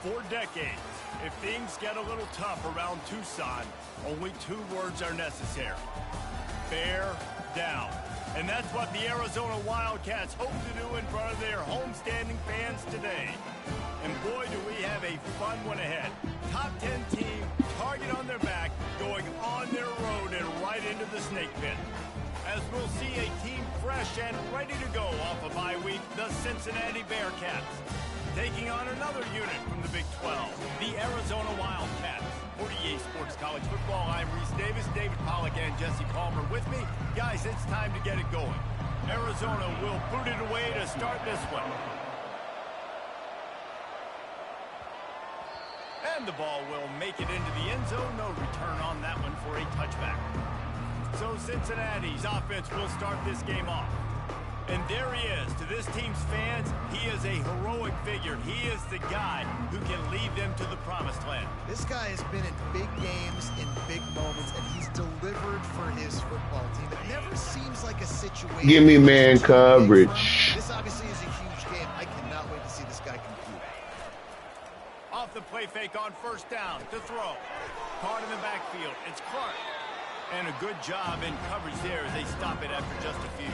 For decades, if things get a little tough around Tucson, only 2 words are necessary. Bear down. And that's what the Arizona Wildcats hope to do in front of their homestanding fans today. And boy, do we have a fun one ahead. Top 10 team, target on their back, going on their road and right into the snake pit. As we'll see a team fresh and ready to go off a bye week, the Cincinnati Bearcats. Taking on another unit from the Big 12, the Arizona Wildcats. For EA Sports College Football, I'm Reese Davis, David Pollack, and Jesse Palmer with me. Guys, it's time to get it going. Arizona will boot it away to start this one. And the ball will make it into the end zone. No return on that one for a touchback. So Cincinnati's offense will start this game off. And there he is. To this team's fans, he is a heroic figure. He is the guy who can lead them to the promised land. This guy has been in big games, in big moments, and he's delivered for his football team. It never seems like a situation. Give me man coverage. This obviously is a huge game. I cannot wait to see this guy compete. Off the play fake on first down to throw. Caught in the backfield. It's Clark. And a good job in coverage there as they stop it after just a few.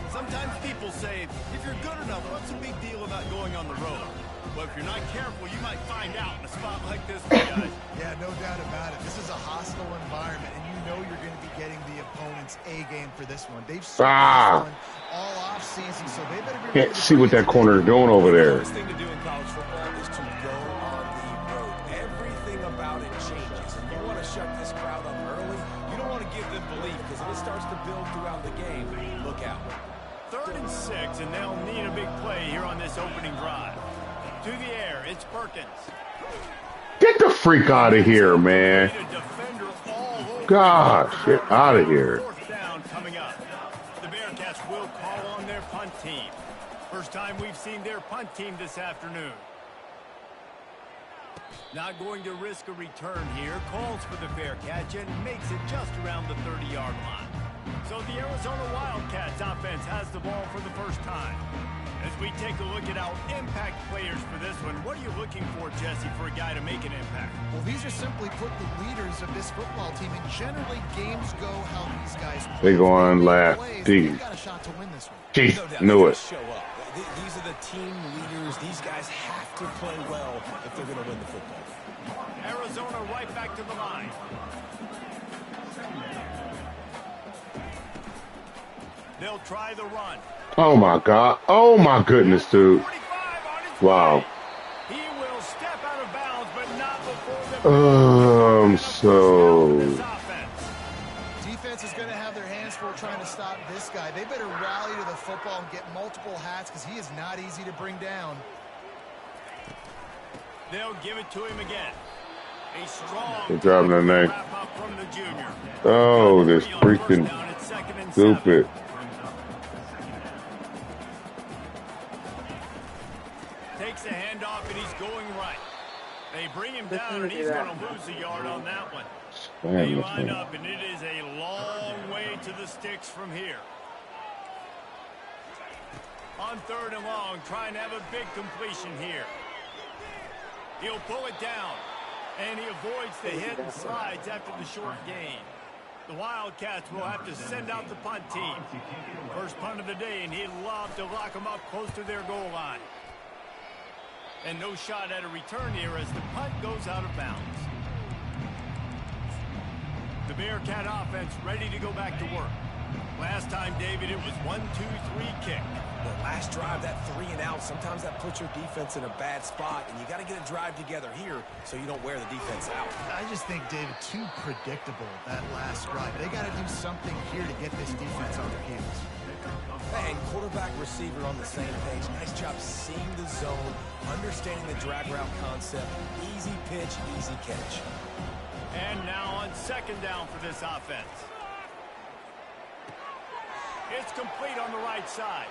Sometimes people say, if you're good enough, what's the big deal about going on the road? Well, if you're not careful, you might find out in a spot like this one, guys. Yeah, no doubt about it. This is a hostile environment, and you know you're going to be getting the opponent's A game for this one. They've seen this one all off season, so they better be ready. Can't see what that corner is doing over there. The first thing to do in college football is to go on the road. Everything about it changes, and you want to shut this crowd up early. You don't want to give them belief, because if it starts to build throughout the game, look out. 3rd and 6, and they'll need a big play here on this opening drive. To the air, it's Perkins. Get the freak out of here, man. Gosh, get out of here. 4th down coming up. The Bearcats will call on their punt team. First time we've seen their punt team this afternoon. Not going to risk a return here. Calls for the fair catch and makes it just around the 30-yard line. So the Arizona Wildcats offense has the ball for the first time. As we take a look at our impact players for this one, what are you looking for, Jesse, for a guy to make an impact? Well, these are simply put the leaders of this football team, and generally games go how these guys play. They go on last. They've got a shot to win this one. Gee, knew it. Show up. These are the team leaders. These guys have to play well if they're going to win the football. Arizona right back to the line. They'll try the run. Oh my God. Oh my goodness, dude. Wow. He will step out of bounds, but not before the so defense is going to have their hands full trying to stop this guy. They better rally to the football and get multiple hats because he is not easy to bring down. They'll give it to him again. A strong they're driving the name. from the junior. Oh, this freaking stupid. Takes a handoff and he's going right. They bring him down and he's going to lose a yard on that one. They line up and it is a long way to the sticks from here. On 3rd and long, trying to have a big completion here. He'll pull it down, and he avoids the hit and slides after the short gain. The Wildcats will have to send out the punt team. First punt of the day, and he'd love to lock them up close to their goal line. And no shot at a return here as the punt goes out of bounds. The Bearcat offense ready to go back to work. Last time, David, it was 1-2-3 kick. The last drive, that 3 and out, sometimes that puts your defense in a bad spot, and you got to get a drive together here so you don't wear the defense out. I just think, David, too predictable, that last drive. They got to do something here to get this defense on their heels. And quarterback, receiver on the same page. Nice job seeing the zone, understanding the drag route concept. Easy pitch, easy catch. And now on 2nd down for this offense. It's complete on the right side.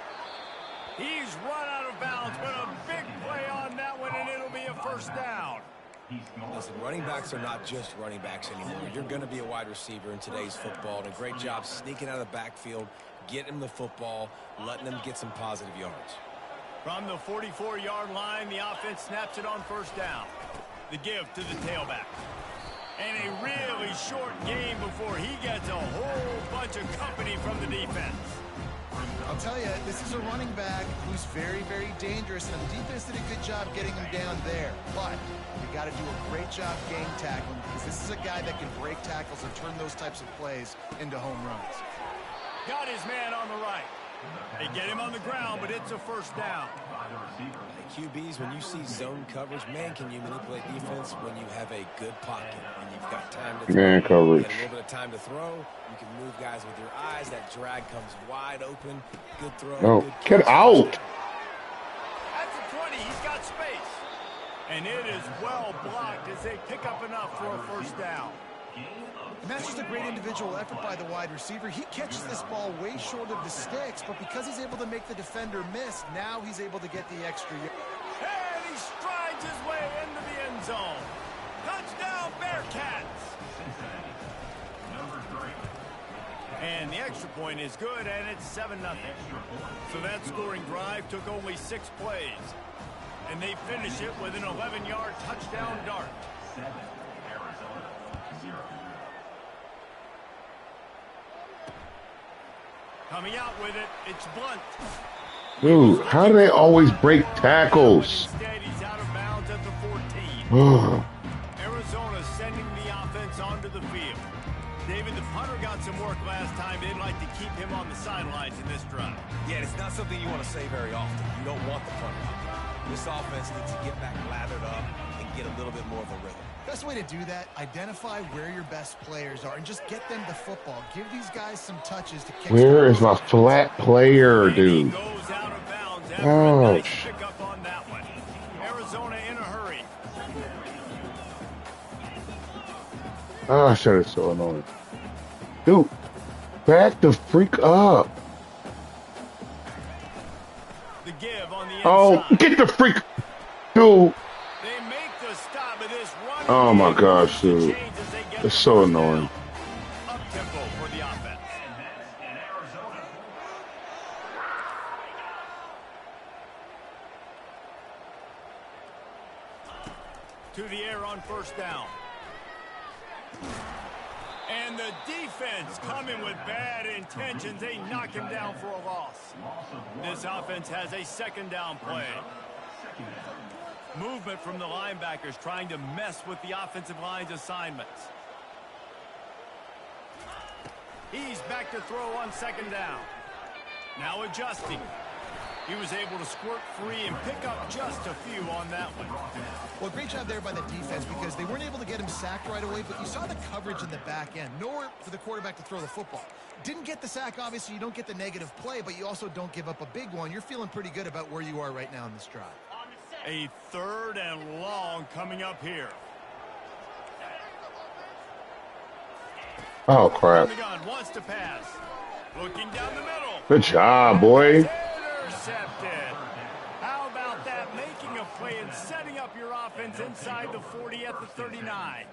He's run out of bounds, but a big play on that one, and it'll be a 1st down. Listen, running backs are not just running backs anymore. You're going to be a wide receiver in today's football, and a great job sneaking out of the backfield, getting them the football, letting them get some positive yards. From the 44-yard line, the offense snaps it on first down. The give to the tailback. And a really short game before he gets a whole bunch of company from the defense. I'll tell you, this is a running back who's very, very dangerous, and the defense did a good job getting him down there. But you got to do a great job game tackling, because this is a guy that can break tackles and turn those types of plays into home runs. Got his man on the right. They get him on the ground, but it's a first down. Hey, QBs, when you see zone coverage, man, can you manipulate defense when you have a good pocket and you've got time to throw? Man coverage. Get a little bit of time to throw. You can move guys with your eyes. That drag comes wide open. Good throw. No, good get out. At the 20, he's got space. And it is well blocked as they pick up enough for a first down. And that's just a great individual effort by the wide receiver. He catches this ball way short of the sticks, but because he's able to make the defender miss, now he's able to get the extra yard. And he strides his way into the end zone. Touchdown, Bearcats! And the extra point is good, and it's 7-0. So that scoring drive took only 6 plays. And they finish it with an 11-yard touchdown dart. Coming out with it, it's Blunt. Dude, how do they always break tackles? Instead, he's out of bounds at the 14. Arizona sending the offense onto the field. David, the punter got some work last time. They'd like to keep him on the sidelines in this drive. Yeah, it's not something you want to say very often. You don't want the punter. This offense needs to get back lathered up and get a little bit more of a rhythm. Best way to do that, identify where your best players are and just get them the football. Give these guys some touches to kick. Where is my flat player, dude? He goes out of bounds after a nice pickup on that one. Arizona in a hurry. Oh, shit, it's so annoying. Dude, back the freak up. The give on the inside. Oh, get the freak. Dude. They make the stop of this run. Oh, my gosh, dude. It's so annoying. Up tempo for the offense. To the air on first down. And the defense coming with bad intentions. They knock him down for a loss. This offense has a second down play. Movement from the linebackers trying to mess with the offensive line's assignments. He's back to throw on second down. Now adjusting. He was able to squirt free and pick up just a few on that one. Well, great job there by the defense because they weren't able to get him sacked right away, but you saw the coverage in the back end. Nowhere for the quarterback to throw the football. Didn't get the sack, obviously. You don't get the negative play, but you also don't give up a big one. You're feeling pretty good about where you are right now in this drive. A 3rd and long coming up here. Oh, crap. The gun wants to pass. Looking down the middle. Good job, boy. Intercepted. How about that? Making a play and setting up your offense inside the 40 at the 39.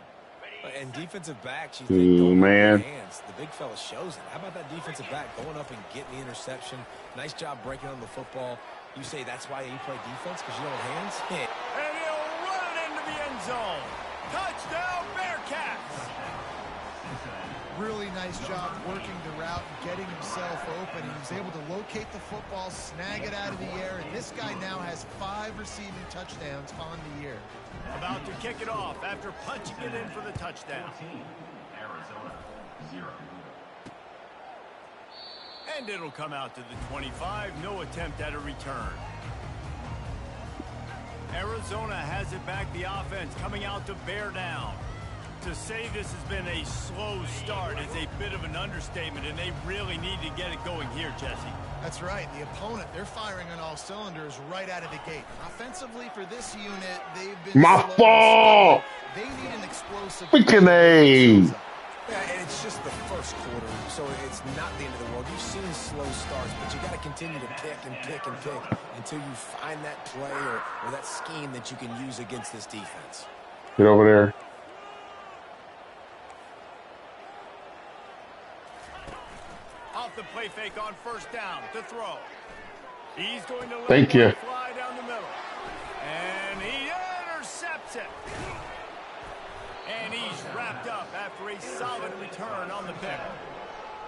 And defensive backs, you Ooh, think, man. hands. The big fella shows it. How about that defensive back going up and getting the interception? Nice job breaking on the football. You say that's why you play defense, because you don't have hands? Yeah. And he'll run it into the end zone. Touchdown, Bearcats. Really nice job working the route and getting himself open. He was able to locate the football, snag it out of the air, and this guy now has 5 receiving touchdowns on the year. About to kick it off after punching it in for the touchdown. And it'll come out to the 25. No attempt at a return. Arizona has it back. The offense coming out to bear down. To say this has been a slow start is a bit of an understatement, and they really need to get it going here, Jesse. That's right. The opponent, they're firing on all cylinders right out of the gate. Offensively for this unit, they've been My fault. They need an explosive. Freaking A. Yeah, and it's just the first quarter, so it's not the end of the world. You've seen slow starts, but you got to continue to pick and pick and pick until you find that play or that scheme that you can use against this defense. Get over there. Off the play fake on first down to throw. He's going to let Thank you. one fly down the middle. And he intercepts it. And he's wrapped up after a solid return on the pick.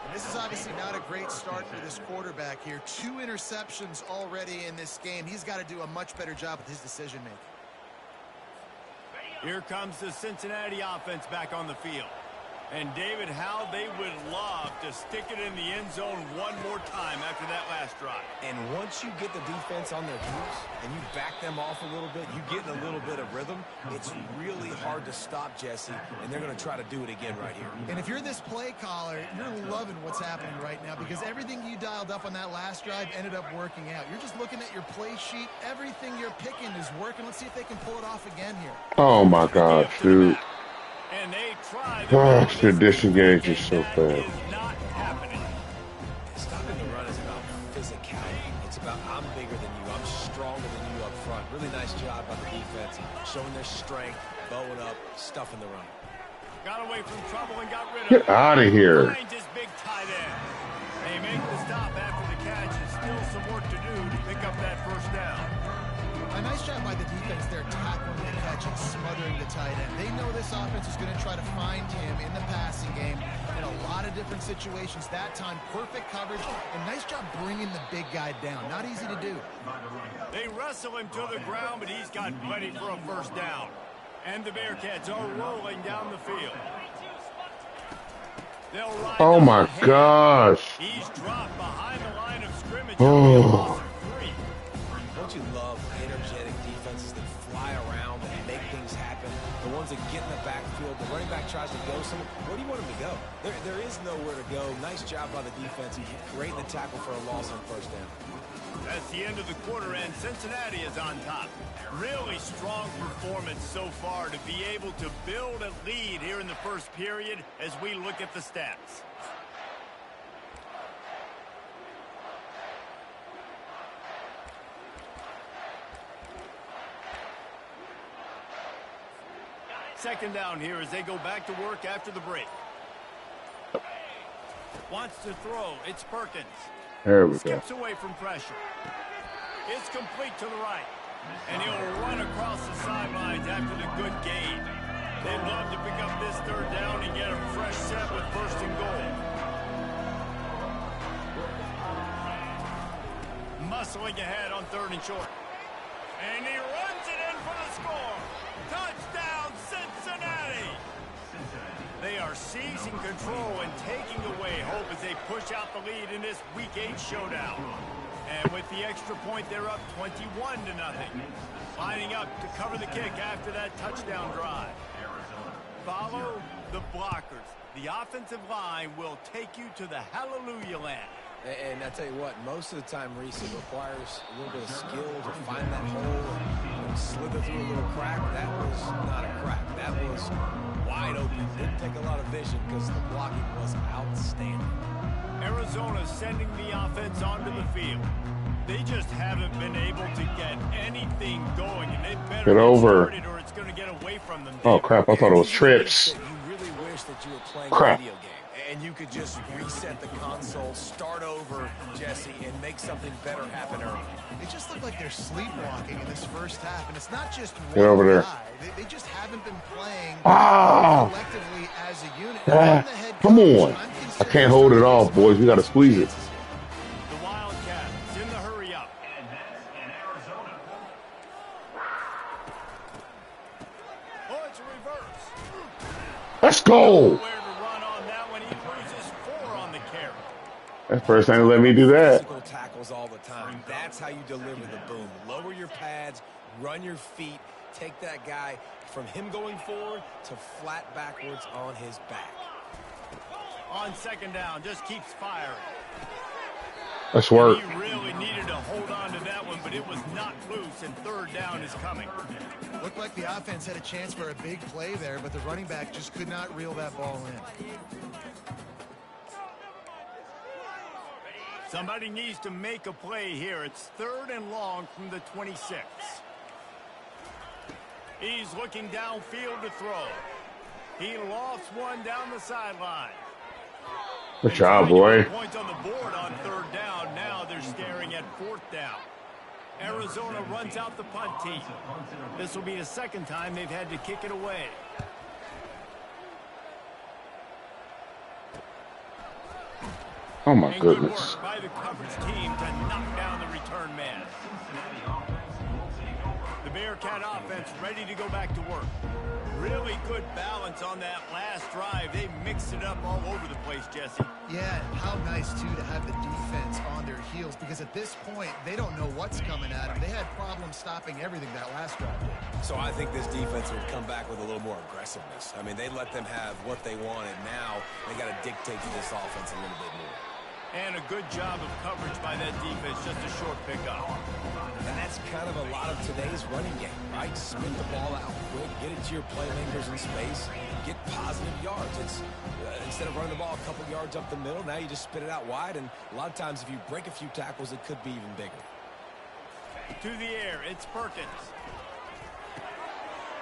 And this is obviously not a great start for this quarterback here. 2 interceptions already in this game. He's got to do a much better job with his decision-making. Here comes the Cincinnati offense back on the field. And, David, how they would love to stick it in the end zone one more time after that last drive. And once you get the defense on their heels and you back them off a little bit, you get in a little bit of rhythm, it's really hard to stop, Jesse, and they're going to try to do it again right here. And if you're this play caller, you're loving what's happening right now because everything you dialed up on that last drive ended up working out. You're just looking at your play sheet. Everything you're picking is working. Let's see if they can pull it off again here. Oh, my gosh, dude. And they try Gosh, the disengage is so fast. Not happening. Stopping the run is about physicality. It's about I'm bigger than you. I'm stronger than you up front. Really nice job by the defense, showing their strength, bowing up, stuffing the run. Got away from trouble and got rid of Get out of here. Finds his big tight end. They make the stop after the catch and still some work to do to pick up that first down. A nice job by the defense there, tackling the catch and smothering the tight end. They know this offense is going to try to find him in the passing game in a lot of different situations. That time, perfect coverage, and nice job bringing the big guy down. Not easy to do. They wrestle him to the ground, but he's got plenty for a first down. And the Bearcats are rolling down the field. They'll ride Oh, my gosh. He's dropped behind the line of scrimmage. Oh. Don't you love energetic defenses that fly around and make things happen? The ones that get in the backfield, the running back tries to go somewhere. Where do you want him to go? There is nowhere to go. Nice job by the defense. Great in the tackle for a loss on first down. That's the end of the quarter, and Cincinnati is on top. Really strong performance so far to be able to build a lead here in the first period as we look at the stats. Second down here as they go back to work after the break. Wants to throw. It's Perkins. There we go. Skips away from pressure. It's complete to the right. And he'll run across the sidelines after the good gain. They'd love to pick up this third down and get a fresh set with first and goal. Muscling ahead on third and short. And he runs it in for the score. Touchdown, Cincinnati! They are seizing control and taking away hope as they push out the lead in this Week 8 showdown. And with the extra point, they're up 21-0. Lining up to cover the kick after that touchdown drive. Follow the blockers. The offensive line will take you to the hallelujah land. And I tell you what, most of the time, Reese, it requires a little bit of skill to find that hole and slither through a little crack. That was not a crack. That was wide open. Didn't take a lot of vision because the blocking was outstanding. Arizona sending the offense onto the field. They just haven't been able to get anything going, and they better Get over. started or it's going to get away from them. Oh, crap. I thought it was trips. You really wish that you were playing Crap. a video game. And you could just reset the console, start over, Jesse, and make something better happen early. They just look like they're sleepwalking in this first half, and it's not just Get over there. guy. They just haven't been playing Ah. collectively as a unit. Ah, I'm the head come coach, on. I'm I concerned can't hold it off, boys. We got to squeeze it. The Wildcats in the hurry up. Oh, it's a reverse. Let's go. Where to run on that one. He loses 4 on the carry. That first time let me do that. Physical tackles all the time. That's how you deliver the boom. Lower your pads, run your feet, take that guy from him going forward to flat backwards on his back. On second down, just keeps firing. Let's work. He really needed to hold on to that one, but it was not loose, and third down is coming. Looked like the offense had a chance for a big play there, but the running back just could not reel that ball in. Somebody needs to make a play here. It's third and long from the 26. He's looking downfield to throw. He lost one down the sideline. Good job, boy. Points on the board on third down. Now they're staring at fourth down. Arizona runs out the punt team. This will be the second time they've had to kick it away. Oh my And goodness. good work by the coverage team to knock down the return man. The Bearcat offense ready to go back to work. Really good balance on that last drive. They mixed it up all over the place, Jesse. Yeah, how nice, too, to have the defense on their heels, because at this point, they don't know what's coming at them. They had problems stopping everything that last drive did. So I think this defense would come back with a little more aggressiveness. I mean, they let them have what they wanted. Now they got to dictate to this offense a little bit more. And a good job of coverage by that defense, just a short pickup. And that's kind of a lot of today's running game, right? Spin the ball out quick, get it to your playmakers in space, get positive yards. It's instead of running the ball a couple yards up the middle, now you just spit it out wide, and a lot of times if you break a few tackles, it could be even bigger. To the air, it's Perkins.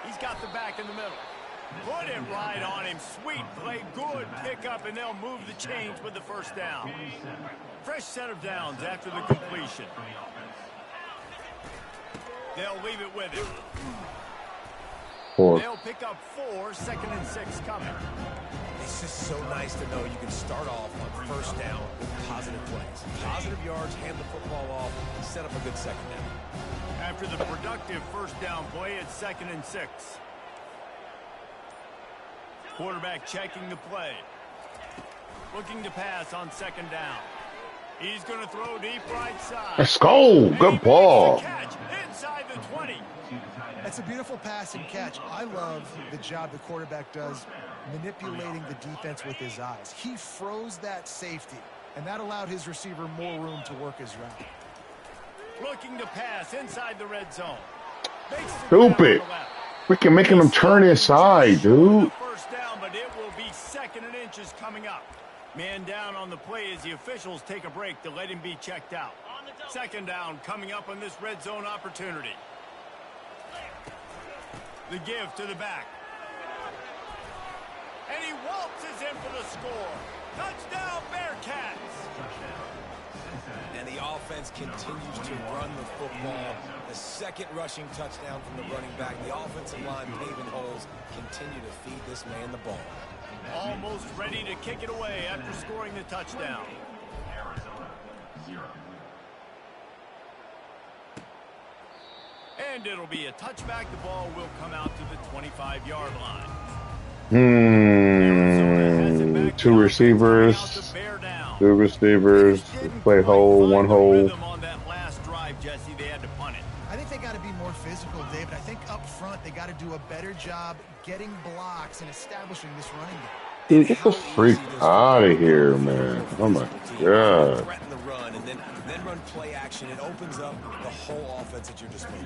He's got the back in the middle. Put it right on him. Sweet play, good pickup, and they'll move the chains with the first down. Fresh set of downs after the completion. They'll leave it with him. They'll pick up 4, 2nd and 6 coming. It's just so nice to know you can start off on first down with positive plays. Positive yards, hand the football off, set up a good second down. After the productive first down play, it's 2nd and 6. Quarterback checking the play. Looking to pass on 2nd down. He's going to throw deep right side. Let's go. Good ball. Catch inside the 20. That's a beautiful pass and catch. I love the job the quarterback does manipulating the defense with his eyes. He froze that safety, and that allowed his receiver more room to work his route. Looking to pass inside the red zone. Stupid. Freaking making them turn inside, dude. First down, but it will be 2nd and inches coming up. Man down on the play as the officials take a break to let him be checked out. 2nd down coming up on this red zone opportunity. The give to the back. And he waltzes in for the score. Touchdown, Bearcats. And the offense continues to run the football. The second rushing touchdown from the running back. The offensive line paving holes. Continue to feed this man the ball. Almost ready to kick it away after scoring the touchdown. And it'll be a touchback. The ball will come out to the 25-yard line. 2 receivers. 2 receivers. Play hole, 1 hole. On that last drive, Jesse, they had to punt it. I think they got to be more physical, David. I think up front they got to do a better job getting blocks and establishing this running game. Dude, get the freak out of here, man. Oh my God. Threaten the run and then run play action. It opens up the whole offense at your disposal.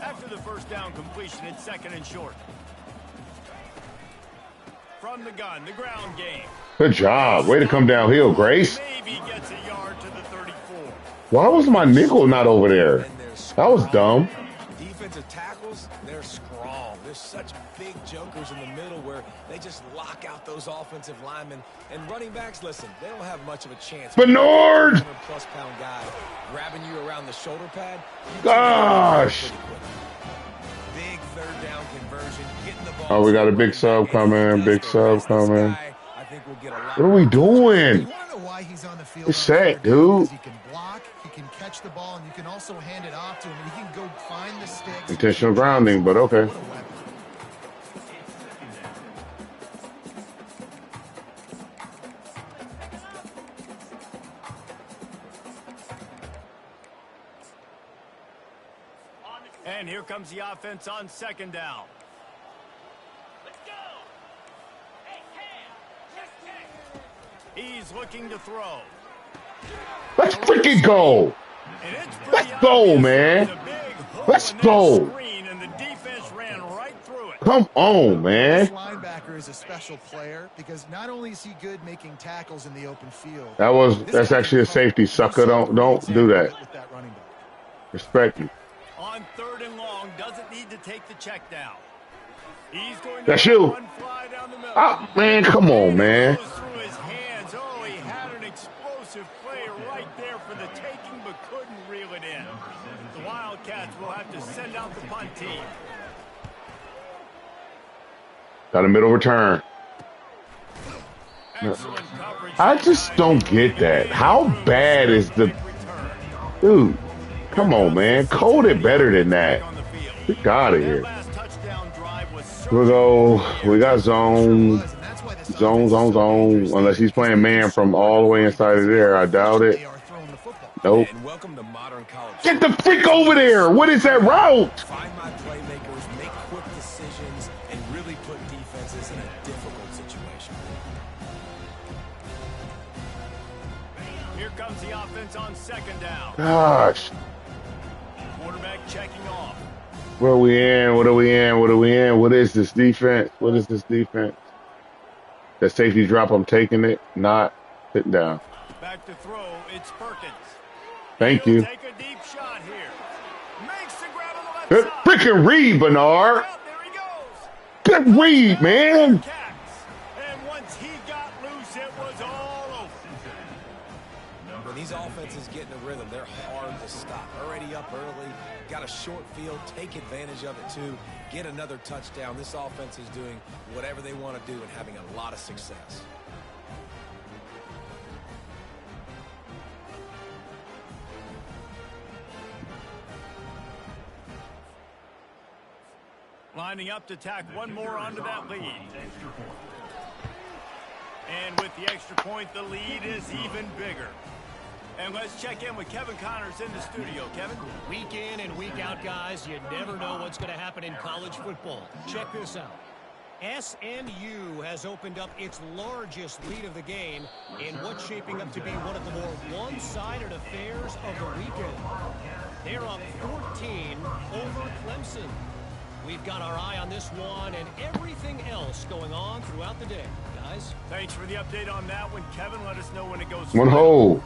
After the first down completion, it's 2nd and short. From the gun, the ground game. Good job. Way to come downhill, Grace. Maybe gets a yard to the 34. Why was my nickel not over there? That was dumb. Defensive tackles, they're strong. There's such big jokers in the middle where they just lock out those offensive linemen. And running backs, listen, they don't have much of a chance. Bernard! 100-plus-pound guy grabbing you around the shoulder pad. Gosh. Big third down conversion, getting the ball. Oh, we got a big sub coming. Big sub coming. I think we'll get a lot. What are we doing? You want to know why he's on the field? It's set, dude. He can block, he can catch the ball, and you can also hand it off to him, and he can go find the sticks. Intentional grounding, but okay. What a weapon. And here comes the offense on 2nd down. He's looking to throw. Let's freaking go. Let's go, man. Let's go. And the defense ran right through it. Come on, man. This linebacker is a special player because not only is he good making tackles in the open field. That's actually a safety, sucker. Don't do that. Respect you. On 3rd and long, doesn't need to take the check down. He's going to That's you. one fly down the middle. Ah, man, come on, man. Goes through his hands. Oh, he had an explosive explosive play right there for the taking, but couldn't reel it in. The Wildcats will have to send out the punt team. Got a middle return. I just don't get that. How bad is the... Dude, come on, man. Code it better than that. Get out of here. We got zone. Zone. Unless he's playing man from all the way inside of there. I doubt it. Nope. Get the freak over there. What is that route? Find my playmakers, make quick decisions, and really put defenses in a difficult situation. Here comes the offense on second down. Gosh. Quarterback checking off. Where are we in? What are we in? What are we in? What is this defense? What is this defense? That safety drop, I'm taking it. Not sitting down. Back to throw, it's Perkins. Thank you. Take a deep shot here. Makes the grab on the left side. Freaking read, Bernard. There he goes. Good read, man. And once he got loose, it was all over. When these offenses get in a rhythm, they're hard to stop. Already up early, got a short field, take advantage of it too. Get another touchdown. This offense is doing whatever they want to do and having a lot of success. Lining up to tack one more onto that lead. And with the extra point, the lead is even bigger. And let's check in with Kevin Connors in the studio. Kevin? Week in and week out, guys, you never know what's going to happen in college football. Check this out. SMU has opened up its largest lead of the game in what's shaping up to be one of the more one-sided affairs of the weekend. They're up 14 over Clemson. We've got our eye on this one and everything else going on throughout the day, guys. Thanks for the update on that one, Kevin. Let us know when it goes. One hole.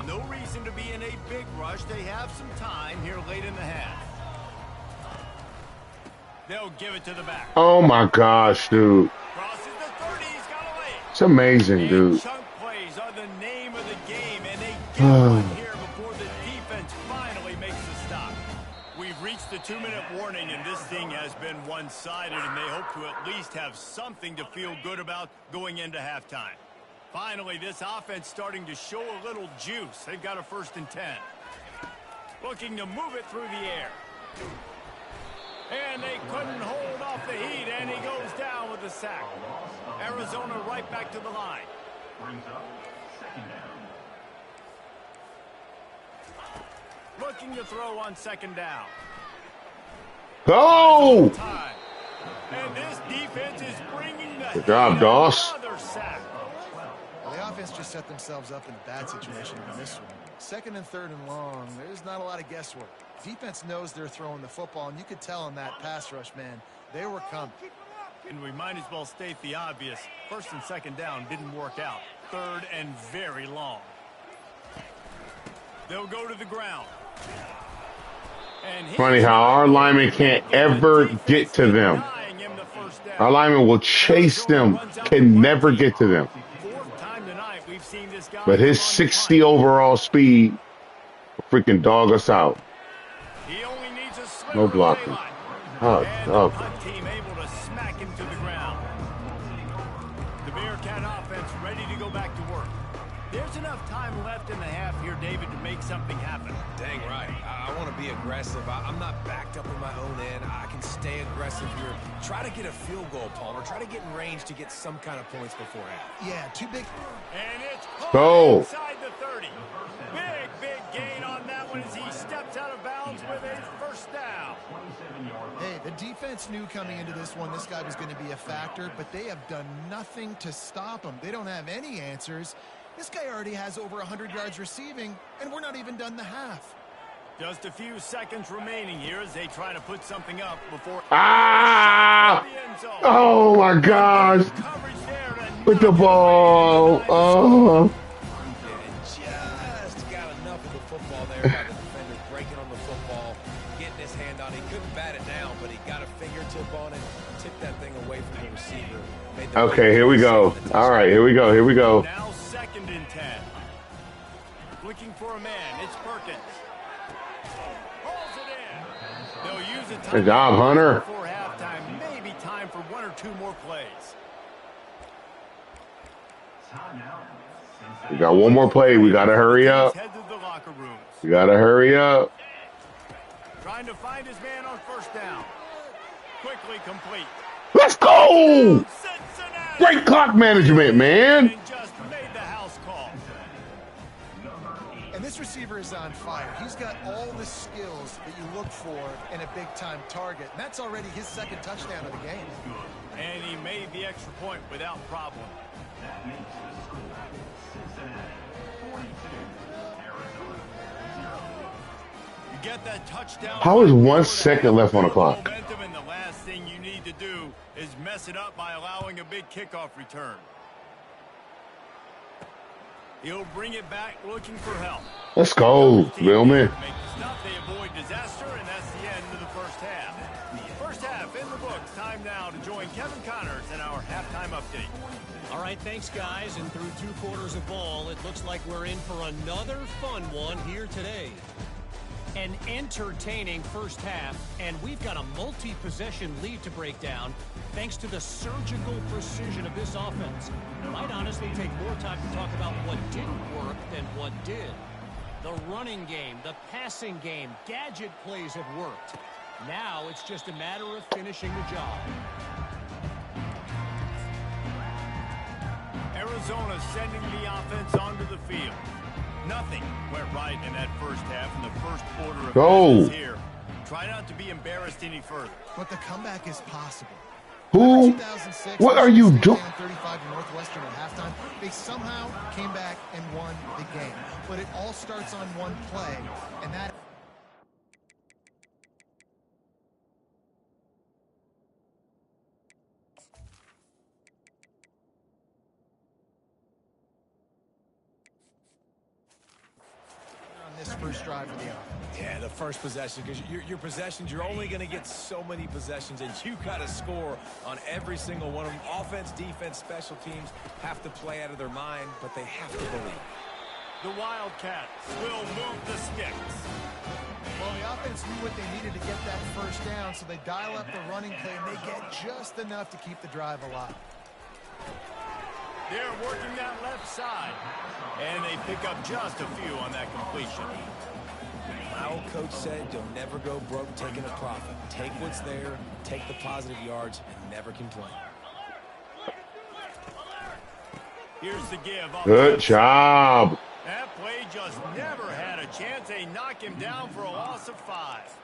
No reason to be in a big rush. They have some time here late in the half. They'll give it to the back. Oh my gosh, dude. Crosses the 30. He's got a lane. It's amazing, dude. Chunk plays are the name of the game, and they get one here before the defense finally makes the stop. We've reached the 2-minute warning, and this thing has been one-sided, and they hope to at least have something to feel good about going into halftime. Finally, this offense starting to show a little juice. They've got a 1st and 10. Looking to move it through the air. And they couldn't hold off the heat, and he goes down with a sack. Arizona right back to the line. Looking to throw on 2nd down. Go! And this defense is bringing the Good job, Doss. another sack. Well, the offense just set themselves up in a bad situation in this one. 2nd and 3rd and long, there's not a lot of guesswork. Defense knows they're throwing the football, and you could tell in that pass rush, man, they were coming. And we might as well state the obvious. 1st and 2nd down didn't work out. 3rd and very long. They'll go to the ground. Funny how our linemen can't ever get to them. Our linemen will chase them, can never get to them. But his 60 overall speed will freaking dog us out. No blocking. Oh, Team able to smack him to the ground. The Bearcat offense ready to go back to work. There's enough time left in the half here, David, to make something happen. Dang right. I want to be aggressive. I'm not backed up in my own end. I can stay aggressive here. Try to get a field goal, Palmer. Try to get in range to get some kind of points before half. Yeah, too big. And it's go inside the 30. Big gain on that one as he steps out of bounds with a 1st down. Hey, the defense knew coming into this one this guy was going to be a factor, but they have done nothing to stop him. They don't have any answers. This guy already has over 100 yards receiving, and we're not even done the half. Just a few seconds remaining here as they try to put something up before... Oh, my gosh. With the ball. Oh. Just got enough of the football there by the defender breaking on the football, getting his hand on it. He couldn't bat it down, but he got a fingertip on it, tipped that thing away from the receiver. Okay, here we go. All right, here we go. Now 2nd and 10. looking for a man. It's Perkins. Pulls it in. They'll use a Good job, Hunter. before halftime. Maybe time for 1 or 2 more plays. We got one more play. We got to hurry up. Head to the locker rooms. We got to hurry up. Trying to find his man on first down. Quickly complete. Let's go! Cincinnati. Great clock management, man. And just made the house call. And this receiver is on fire. He's got all the skills that you look for in a big-time target. And that's already his 2nd touchdown of the game. And he made the extra point without problem. You get that touchdown. How is 1 second left on the clock? Momentum, and the last thing you need to do is mess it up by allowing a big kickoff return. He'll bring it back looking for help. Let's go, Billman. Make the stop, they avoid disaster, and that's the end of the first half. First half in the books. Time now to join Kevin Connors in our halftime update. All right, thanks, guys. And through 2 quarters of ball, it looks like we're in for another fun one here today. An entertaining first half, and we've got a multi-possession lead to break down thanks to the surgical precision of this offense. It might honestly take more time to talk about what didn't work than what did. The running game, the passing game, gadget plays have worked. Now it's just a matter of finishing the job. Arizona sending the offense onto the field. Nothing went right in that first half in the first quarter of business here. Try not to be embarrassed any further. But the comeback is possible. Who? What are you doing? 35 to Northwestern at halftime. They somehow came back and won the game. But it all starts on one play, and that... this first drive of the offense. Yeah, the first possession, because your possessions, you're only going to get so many possessions, and you got to score on every single one of them. Offense, defense, special teams have to play out of their mind, but they have to believe. The Wildcats will move the sticks. Well, the offense knew what they needed to get that first down, so they dial up the running play, and they get just enough to keep the drive alive. They're working that left side, and they pick up just a few on that completion. My old coach said you'll never go broke taking a profit. Take what's there, take the positive yards, and never complain. Here's the give. Good job. That play just never had a chance. They knock him down for a loss of 5.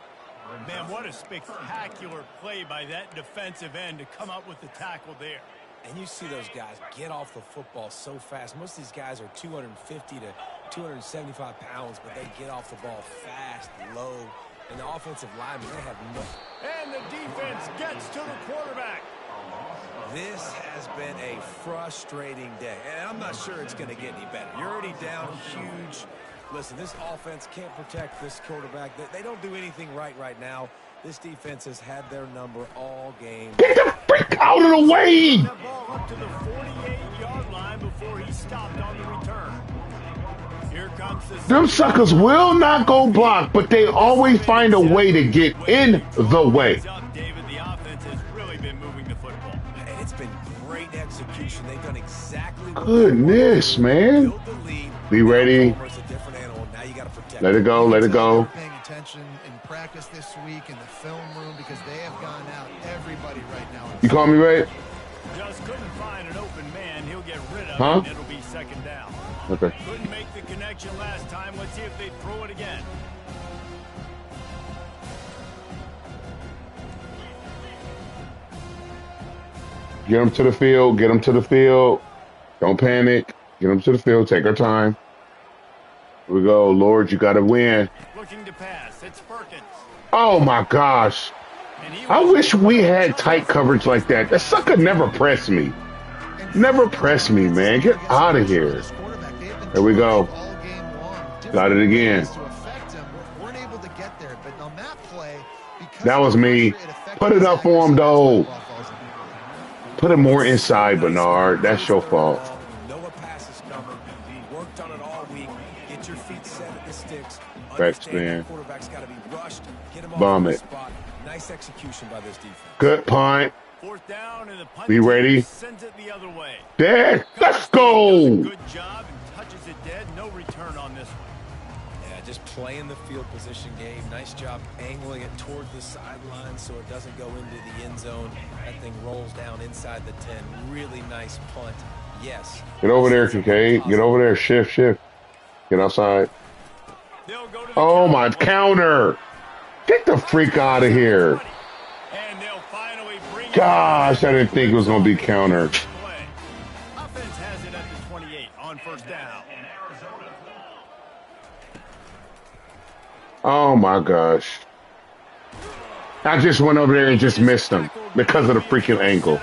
Man, what a spectacular play by that defensive end to come up with the tackle there. And you see those guys get off the football so fast. Most of these guys are 250 to 275 pounds, but they get off the ball fast, low. And the offensive linemen, they have no... And the defense gets to the quarterback. This has been a frustrating day, and I'm not sure it's going to get any better. You're already down huge. Listen, this offense can't protect this quarterback. They don't do anything right now. This defense has had their number all game. Get the freak out of the way! The ball up to the 48-yard line before he stopped on the return. Here comes the... Them suckers will not go block, but they always find a way to get in the way. David, the offense has really been moving the football. And it's been great execution. They've done exactly what Goodness, man. Be ready. Let it go, let it go. Paying attention in practice this week in the film room because they have gone out everybody right now. You call me right? Just couldn't find an open man. He'll get rid of Huh? it. It'll be second down. Okay. Couldn't make the connection last time. Let's see if they throw it again. Get them to the field. Get them to the field. Don't panic. Get them to the field. Take our time. Here we go. Lord, you got to win. Looking to pass. It's Perkins. Oh, my gosh. I wish we had tight coverage like that. That sucker never pressed me. Never press me, man. Get out of here. There we go. Got it again. That was me. Put it up for him, though. Put it more inside, Bernard. That's your fault. Noah pass is coming. He worked on it all week. Get your feet set at the sticks. Understand Quarterback's got to be rushed. Get him bomb off it. spot. Nice execution by this defense. Good punt. Fourth down and the punt Be ready. sends it the other way. There. Let's Does a go. good job and touches it dead. No return on this one. Yeah, just playing the field position game. Nice job angling it toward the sideline so it doesn't go into the end zone. That thing rolls down inside the 10. Really nice punt. Yes. Get over there, Kincaid. Get over there. Shift. Get outside. Oh, my counter. Get the freak out of here. Gosh, I didn't think it was going to be countered. Offense has it at the 28 on first down. Oh, my gosh. I just went over there and just missed him because of the freaking ankle.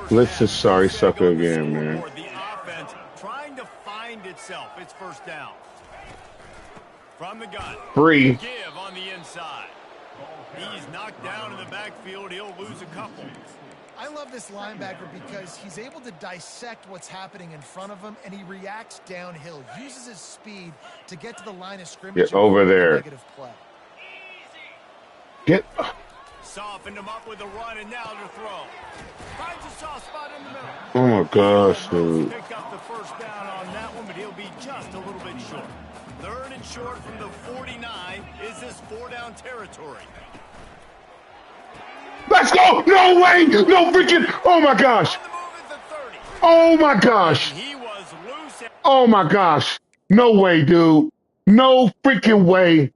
Let's just sorry sucker again, man. The offense trying to find itself. It's first down. From the gun. Free. Give on the inside. He's knocked down in the backfield. He'll lose a couple. I love this linebacker because he's able to dissect what's happening in front of him, and he reacts downhill, uses his speed to get to the line of scrimmage. Get over there. Negative play. Get. Softened him up with a run, and now to throw. Finds a soft spot in the middle. Oh my gosh, dude. Pick up the first down on that one, but he'll be just a little bit short. Third and short from the 49. Is this 4-down territory? Let's go! No way! No freaking! Oh my gosh! Oh my gosh! He was loose. Oh my gosh! No way, dude! No freaking way!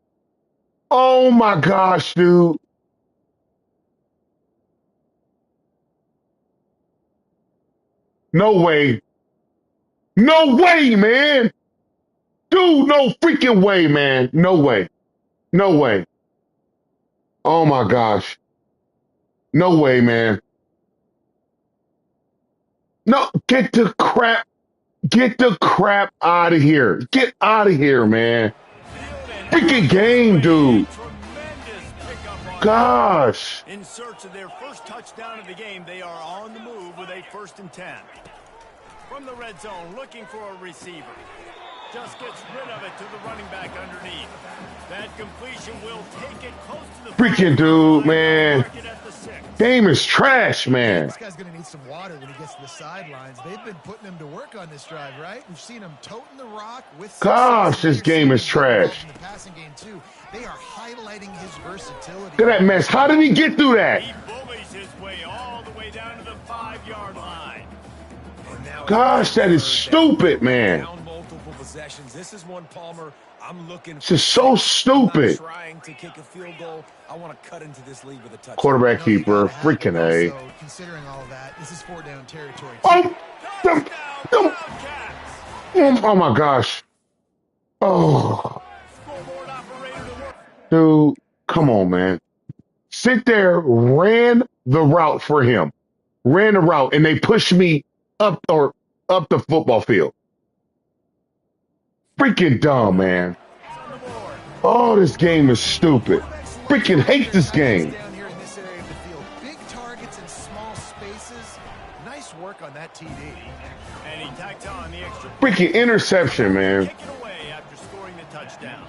Oh my gosh, dude! No way! No way, man! Dude, no freaking way, man! No way! No way! Oh my gosh! No way, man. No, get the crap out of here. Get out of here, man. Freaking game, dude. Gosh. In search of their first touchdown of the game, they are on the move with a 1st and 10. From the red zone, looking for a receiver. Just gets rid of it to the running back underneath. That completion will take it close to the freaking dude, man. Game is trash, man. This guy's going to need some water when he gets to the sidelines. They've been putting him to work on this drive, right? We've seen him toting the rock with. Gosh, this game is trash. In the passing game too. They are highlighting his versatility. Look at that mess. How did he get through that? He bullies his way all the way down to the 5-yard line. Gosh, that is stupid, man. This is one, Palmer. I'm looking. This is so stupid. Trying to kick a field goal. I want to cut into this lead with a touchdown. Quarterback keeper, freaking A. Also, considering all of that, this is 4-down territory. Oh my gosh. Oh. Dude, come on, man. Sit there, ran the route for him. Ran the route, and they pushed me up the football field. Freaking dumb, man. Oh, this game is stupid. Freaking hate this game. Down here in this area of the field, big targets and small spaces. Nice work on that TD. And he tacked on the extra. Freaking interception, man. Kick it away after scoring the touchdown.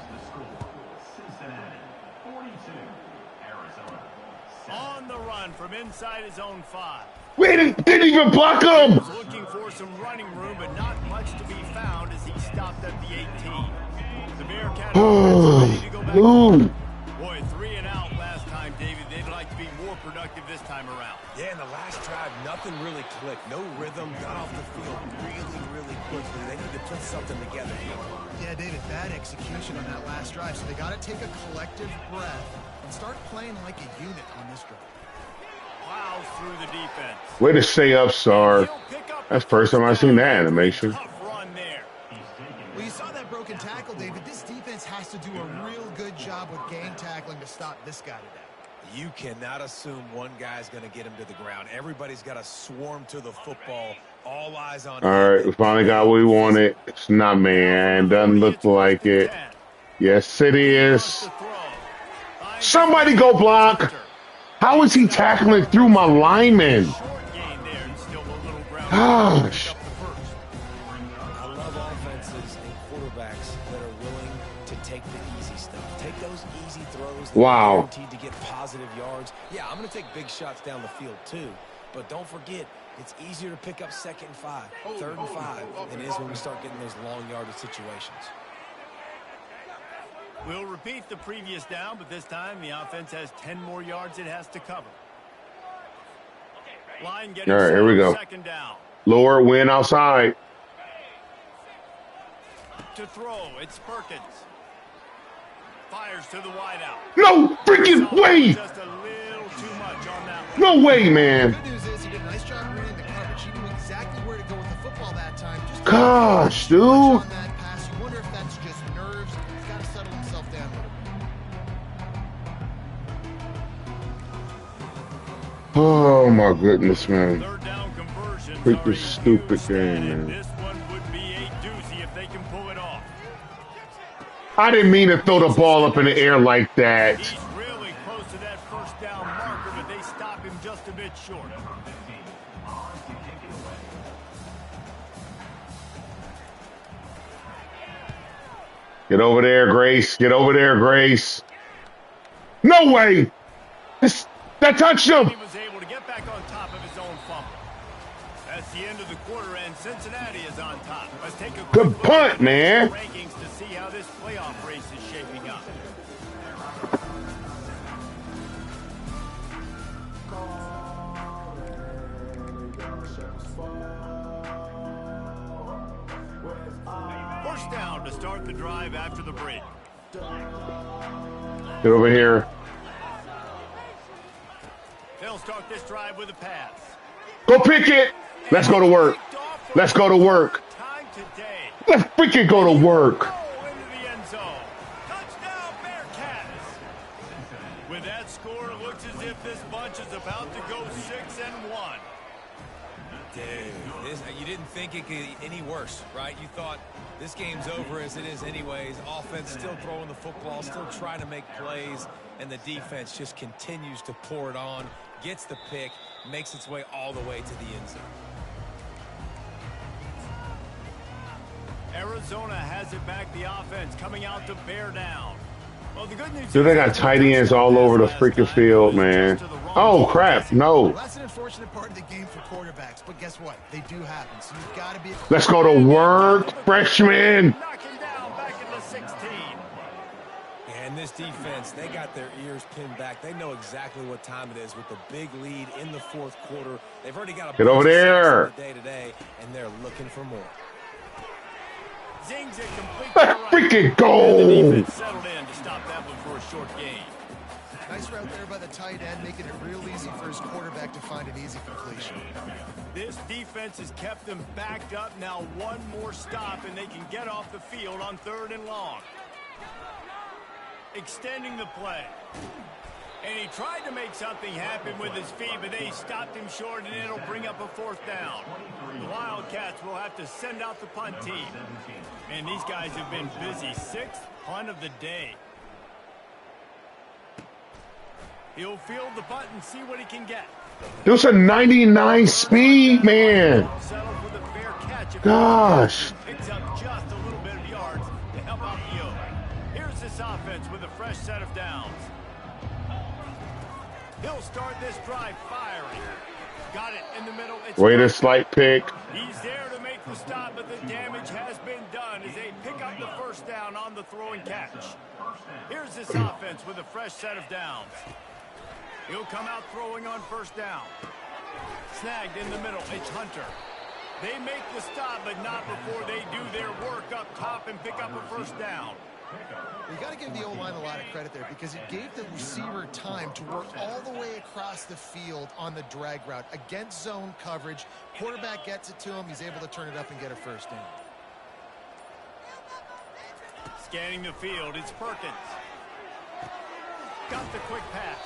On the run from inside his own 5. We didn't even block him. Looking for some running room, but not much to be found as he stopped at the 18. The Bearcats are ready to go back. Boy, 3 and out last time, David. They'd like to be more productive this time around. Yeah, in the last drive, nothing really clicked. No rhythm. Got off the field really quickly. They need to put something together here. Yeah, David, bad execution on that last drive. So they got to take a collective breath and start playing like a unit on this drive. Plows through the defense. Way to stay up, Sar. That's the first time I've seen that animation. Tough run there. Well, you saw that broken tackle, David. This defense has to do a real good job with gang tackling to stop this guy today. You cannot assume one guy's going to get him to the ground. Everybody's got to swarm to the football. All eyes on. All right, we finally got what we wanted. It's not, man. Doesn't look like it. Yes, it is. Somebody go block. How is he tackling through my lineman? Gosh. I love all quarterbacks that are willing to take the easy stuff. Take those easy throws that Wow. are guaranteed to get positive yards. Yeah, I'm going to take big shots down the field too. But don't forget, it's easier to pick up 2nd and 5, 3rd and 5 than it is when we start getting those long yardage situations. We'll repeat the previous down, but this time the offense has 10 more yards it has to cover. Line getting All right, here we go. 2nd down. Lower, win outside. To throw, it's Perkins. Fires to the wideout. No freaking way! Just a little too much on that one. No way, man. The good news is he did a nice job reading the coverage. He knew exactly where to go with the football that time. Just Gosh, dude. on that pass. You wonder if that's just nerves. He's got to settle himself down a little bit. Oh my goodness, man. 3rd down conversions Freaking are a stupid huge game, stat, man. and this one would be a doozy if they can pull it off. I didn't mean to throw the ball up in the air like that. He's really close to that 1st down marker, but they stop him just a bit short. Get over there, Grace. Get over there, Grace. No way. That touched him. He was able to get back on top of his own fumble. That's the end of the quarter, and Cincinnati is on top. Let's take a quick Good look punt, at the man. rankings to see how this playoff race is shaping up. First down to start the drive after the break. Get over here. They'll start this drive with a pass. Go pick it. Let's go to work. Let's go to work. Time today. Let's freaking go to work. Goal into the end zone. Touchdown, Bearcats. With that score, it looks as if this bunch is about to go 6-1. Dude, you didn't think it could get any worse, right? You thought this game's over as it is anyways. Offense still throwing the football, still trying to make plays, and the defense just continues to pour it on, gets the pick, makes its way all the way to the end zone. Arizona has it back, the offense coming out to bear down. Well, the good news Dude, they got tight ends all over the freaking field, man. Oh, crap. No. Well, that's an unfortunate part of the game for quarterbacks, but guess what? They do happen, so you've got to be... Let's go to work, freshman. Knocking down back in the 16. And this defense, they got their ears pinned back. They know exactly what time it is with the big lead in the 4th quarter. They've already got a Get over there. day today, and they're looking for more. Zings it complete. Let's freaking go. Settled in to stop that one for a short gain. Nice route there by the tight end, making it real easy for his quarterback to find an easy completion. This defense has kept them backed up. Now one more stop, and they can get off the field on 3rd and long. Extending the play. And he tried to make something happen with his feet, but they stopped him short, and it'll bring up a 4th down. The Wildcats will have to send out the punt team. And these guys have been busy. 6th punt of the day. He'll field the punt and see what he can get. There's a 99 speed, man. Settled with a fair catch. Gosh. Picks up just a little bit of yards to help out the yoke. Here's this offense with a fresh set of downs. He'll start this drive firing. Got it in the middle. It's Wait a slight pick. He's there to make the stop, but the damage has been done as they pick up the 1st down on the throw and catch. Here's this offense with a fresh set of downs. He'll come out throwing on 1st down. Snagged in the middle. It's Hunter. They make the stop, but not before they do their work up top and pick up a 1st down. You got to give the O-line a lot of credit there because it gave the receiver time to work all the way across the field on the drag route against zone coverage. Quarterback gets it to him. He's able to turn it up and get a 1st down. Scanning the field, it's Perkins. Got the quick pass.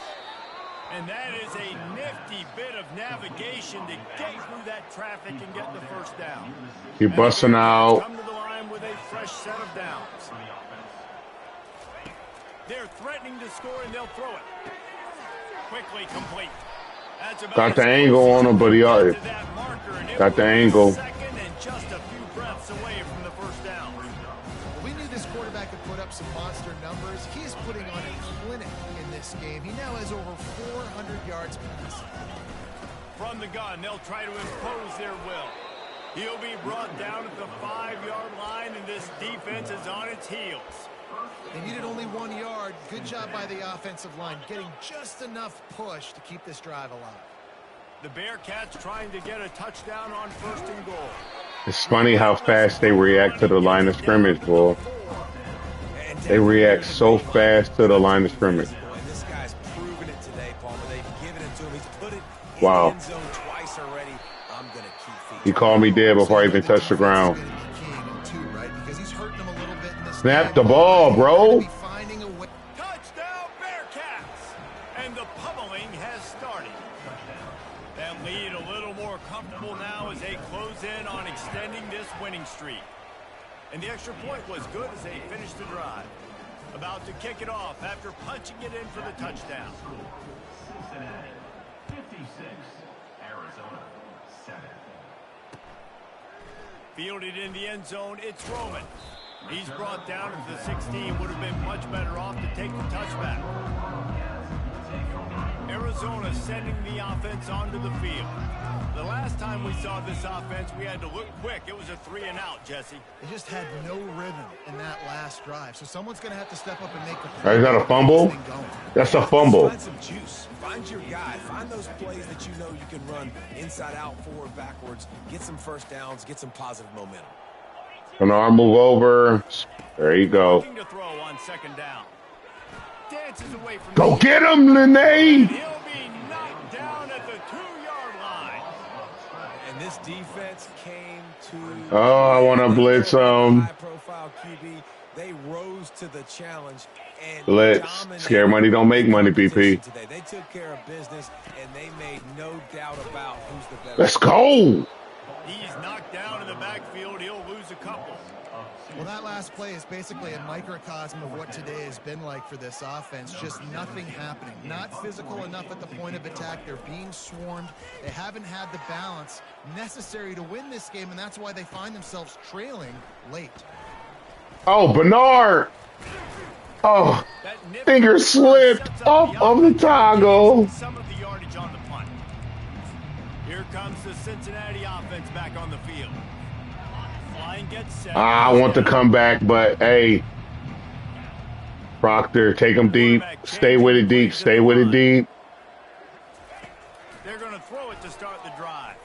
And that is a nifty bit of navigation to get through that traffic and get the 1st down. He busting out. Come to the line with a fresh set of downs. They're threatening to score, and they'll throw it. Quickly complete. That's about Got the angle on him, but he got the angle. Second and just a few breaths away from the 1st down. this quarterback could put up some monster numbers, he is putting on a clinic in this game. He now has over 400 yards passing. From the gun, they'll try to impose their will. He'll be brought down at the 5-yard line, and this defense is on its heels. They needed only 1 yard. Good job by the offensive line, getting just enough push to keep this drive alive. The Bearcats trying to get a touchdown on 1st and goal. It's funny how fast they react to the line of scrimmage, boy. They react so fast to the line of scrimmage. This guy's proven it today, Palmer. They've given it to him. He's put it in Wow. the end zone twice already. I'm going to keep feeding. He called me dead before I even touched the ground. Snap the ball, bro. Touchdown, Bearcats! And the pummeling has started. That lead a little more comfortable now as they close in on extending this winning streak. And the extra point was good as they finished the drive. About to kick it off after punching it in for the touchdown. Cincinnati, 56. Arizona, 7. Fielded in the end zone, it's Roman. He's brought down at the 16. Would have been much better off to take the touchback. Arizona sending the offense onto the field. The last time we saw this offense, we had to look quick. It was a 3-and-out, Jesse. They just had no rhythm in that last drive, so someone's going to have to step up and make a play. Is that a fumble? That's a fumble. Find some juice. Find your guy. Find those plays that you know you can run inside out, forward, backwards. Get some first downs. Get some positive momentum. An arm move over. There you go. To throw on 2nd down. Dances away from go get him, Linnae. He'll be knocked down at the 2-yard line. And this defense came to. Oh, I want to blitz him. High-profile QB. They rose to the challenge and blitz. Scare money don't make money, BP. Today. They took care of business and they made no doubt about who's the better. Let's go. He's knocked down in the backfield. He'll lose a couple. Well, that last play is basically a microcosm of what today has been like for this offense. Just nothing happening. Not physical enough at the point of attack. They're being swarmed. They haven't had the balance necessary to win this game, and that's why they find themselves trailing late. Oh, Bernard. Oh, finger slipped off of the toggle. Some of the yardage on the punt. Here comes the Cincinnati offense back on the field. Line gets set. I want to come back, but hey, Proctor, take them deep. Stay with it deep. Stay with it deep. They're going to throw it to start the drive.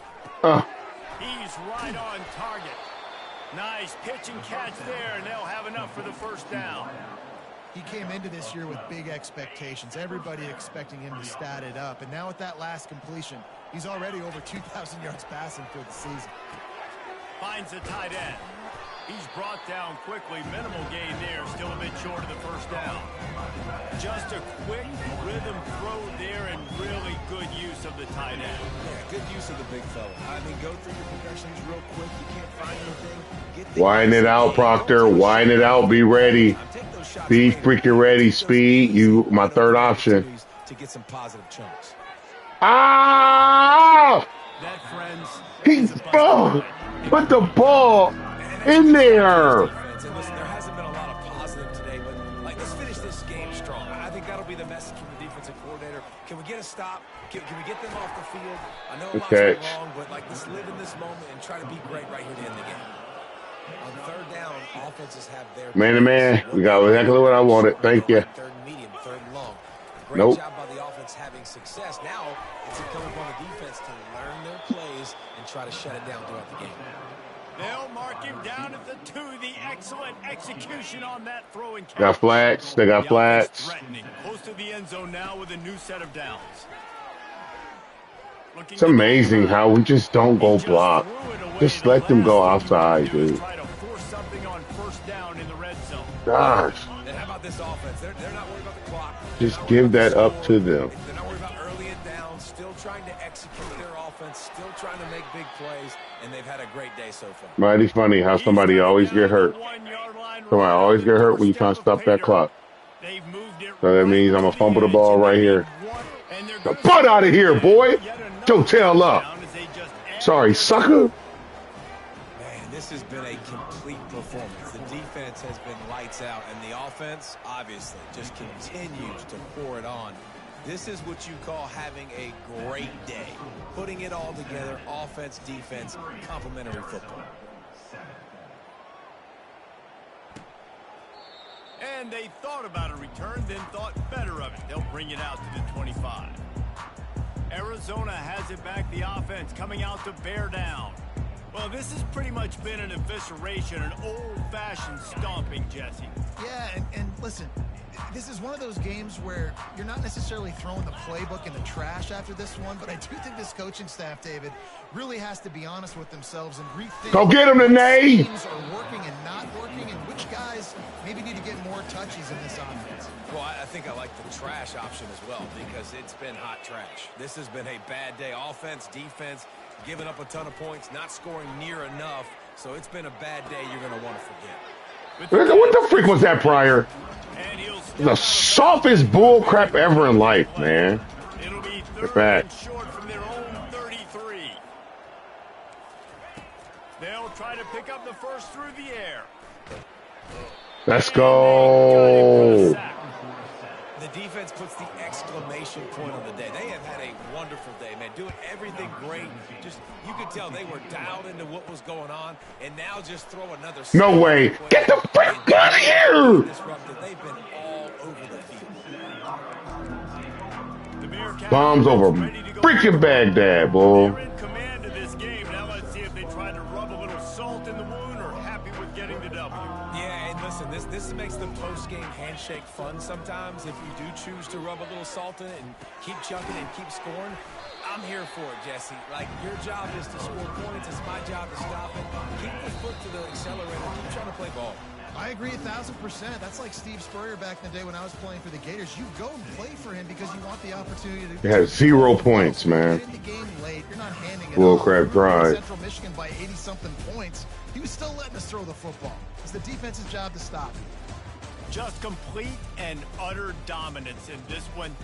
He's right on target. Nice pitch and catch there, and they'll have enough for the 1st down. He came into this year with big expectations. Everybody expecting him to stat it up. And now with that last completion, he's already over 2,000 yards passing for the season. Finds the tight end. He's brought down quickly. Minimal gain there. Still a bit short of the 1st down. Just a quick rhythm throw there and really good use of the tight end. Yeah, good use of the big fella. I mean, go through your progressions real quick. You can't find anything. Wine it out, Proctor. Wine it out. Be ready. Be freaking ready, Speed. You, my 3rd option. To get some positive chunks. Ah! That, friends, he put the ball in there. There hasn't been a lot of positive today, but let's finish this game strong. I think that'll be the message from the defensive coordinator. Can we get a stop? Can we get them off the field? I know a lot's been wrong, but let's live in this moment and try to be great right here to end the game. On 3rd down, offenses have their man. We got exactly what I wanted. Thank you. 3rd medium, 3rd long. Great job by the offense having success. Now it's incumbent upon the defense to learn their plays and try to shut it down throughout the game. They'll mark him down at the 2. The excellent execution on that throw and catch. Got flats. They got flats. Close to the end zone now with a new set of downs. It's amazing how we just don't go block. Just let them go outside, dude. Try to force something on 1st down in the red zone. Gosh. And how about this offense? They're not worried about the clock. Just give that up to them. They're not worried about early and down. Still trying to execute their offense. Still trying to make big plays. And they've had a great day so far. Mighty funny how somebody always get hurt. Somebody always get hurt when you try to stop that clock. So that means I'm going to fumble the ball right here. The butt out of here, boy. Your tail up. Sorry, sucker. Man, this this has been a complete performance. The defense has been lights out, and the offense, obviously, just continues to pour it on. This is what you call having a great day. Putting it all together, offense, defense, complementary football. And they thought about a return, then thought better of it. They'll bring it out to the 25. Arizona has it back, the offense coming out to bear down. Well, this has pretty much been an evisceration, an old-fashioned stomping, Jesse. Yeah, and listen, this is one of those games where you're not necessarily throwing the playbook in the trash after this one, but I do think this coaching staff, David, really has to be honest with themselves and rethink. Go get him, Nene! Which teams are working and not working, and which guys maybe need to get more touches in this offense. Well, I think I like the trash option as well because it's been hot trash. This has been a bad day. Offense, defense, giving up a ton of points, not scoring near enough. So it's been a bad day you're going to want to forget. What the freak was that, Pryor? The softest bull crap ever in life, man. It'll be Get back. Short from their own 33. They'll try to pick up the first through the air. Let's go. The defense puts the exclamation point on the day. They have had a wonderful day, man. Doing everything great. Just, you could tell they were dialed into what was going on, and now just throw another. No way. Get the freak out of here. Disrupted. They've been all over the field. Bombs over freaking Baghdad, boy. They're in command of this game. Now let's see if they try to rub a little salt in the wound or happy with getting the W. Yeah, and listen, this makes the post-game handshake fun sometimes. If you do choose to rub a little salt in it and keep chucking and keep scoring, I'm here for it, Jesse. Like, your job is to score points. It's my job to stop it. Keep the foot to the accelerator. Keep trying to play ball. I agree 1,000%. That's like Steve Spurrier back in the day when I was playing for the Gators. You go and play for him because you want the opportunity to. He had 0 points, man. In the game late, you're not handing it Bull off. crap drive. Central Michigan by 80-something points. He was still letting us throw the football. It's the defense's job to stop him. Just complete and utter dominance in this one.